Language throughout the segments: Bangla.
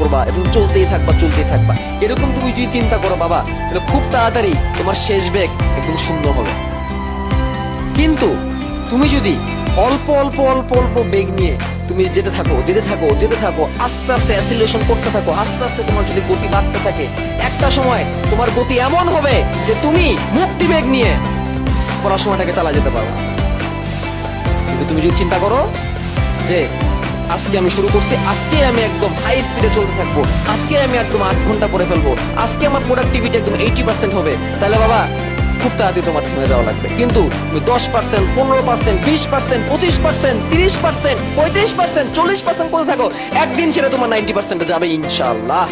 করবা এবং চলতেই থাকবা। এরকম তুমি যদি চিন্তা করো বাবা, তাহলে খুব তাড়াতাড়ি তোমার শেষ বেগ একদম শূন্য হবে। কিন্তু তুমি যদি অল্প অল্প অল্প অল্প বেগ নিয়ে তুমি যেতে থাকো, আস্তে আস্তে অ্যাসিলেশন করতে থাকো, আস্তে আস্তে তোমার যদি গতি বাড়তে থাকে, একটা সময় তোমার গতি এমন হবে যে তুমি মুক্তি বেগ নিয়ে পড়াশোনাটাকে চালা যেতে পারো। কিন্তু তুমি যদি চিন্তা করো যে আজকে আমি শুরু করছি, আজকে আমি একদম হাই স্পিডে চলতে থাকবো, আজকে আমি একদম 8 ঘন্টা পড়ে ফেলবো, আজকে আমার প্রোডাক্টিভিটি একদম 80% হবে, তাহলে বাবা খুব তাড়াতাড়ি তোমার থেমে যাওয়া লাগবে। কিন্তু তুমি 10%, 15%, 20%, 25%, 30%, 35%, 40% করতে থাকো, একদিন ছেড়ে তোমার 90% যাবে ইনশাআল্লাহ।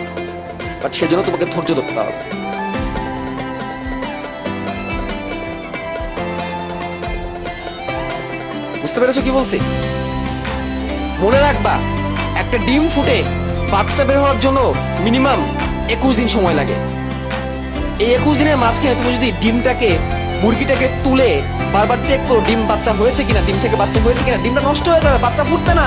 বাট সেজন্য তোমাকে ধৈর্য ধরতে হবে। বুঝতে পেরেছো কি বলছি? মনে রাখবা, একটা ডিম ফুটে বাচ্চা বের হওয়ার জন্য মিনিমাম 21 দিন সময় লাগে। এই 21 দিনের মাঝখানে তুমি যদি মুরগিটাকে তুলে বারবার চেক করো ডিম বাচ্চা হয়েছে কিনা, ডিম থেকে বাচ্চা হয়েছে কিনা, ডিমটা নষ্ট হয়ে যাবে, বাচ্চা ফুটবে না,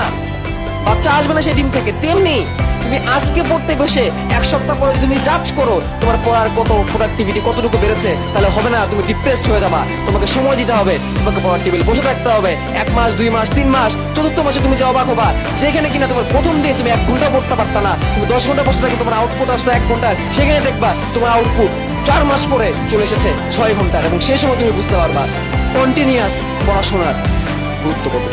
বাচ্চা আসবে না সেই ডিম থেকে। তেমনি তুমি আজকে পড়তে বসে 1 সপ্তাহ পরে যদি তুমি জাজ করো তোমার পড়ার কত প্রোডাক্টিভিটি কতটুকু বেড়েছে, তাহলে হবে না, তুমি ডিপ্রেসড হয়ে যাবা। তোমাকে সময় দিতে হবে, তোমাকে পড়ার টেবিল বসে থাকতে হবে 1 মাস, 2 মাস, 3 মাস, চতুর্থ মাসে তুমি যে অবাক হবা, যেখানে কিনা তোমার প্রথম দিন তুমি 1 ঘন্টা পড়তে পারতা না, তুমি 10 ঘন্টা বসে থাকো, তোমার আউটপুট আসতো 1 ঘন্টার, সেখানে দেখবা তোমার আউটপুট 4 মাস পরে চলে এসেছে 6 ঘন্টার। এবং সেই সময় তুমি বুঝতে পারবা কন্টিনিউয়াস পড়াশোনার গুরুত্ব কত।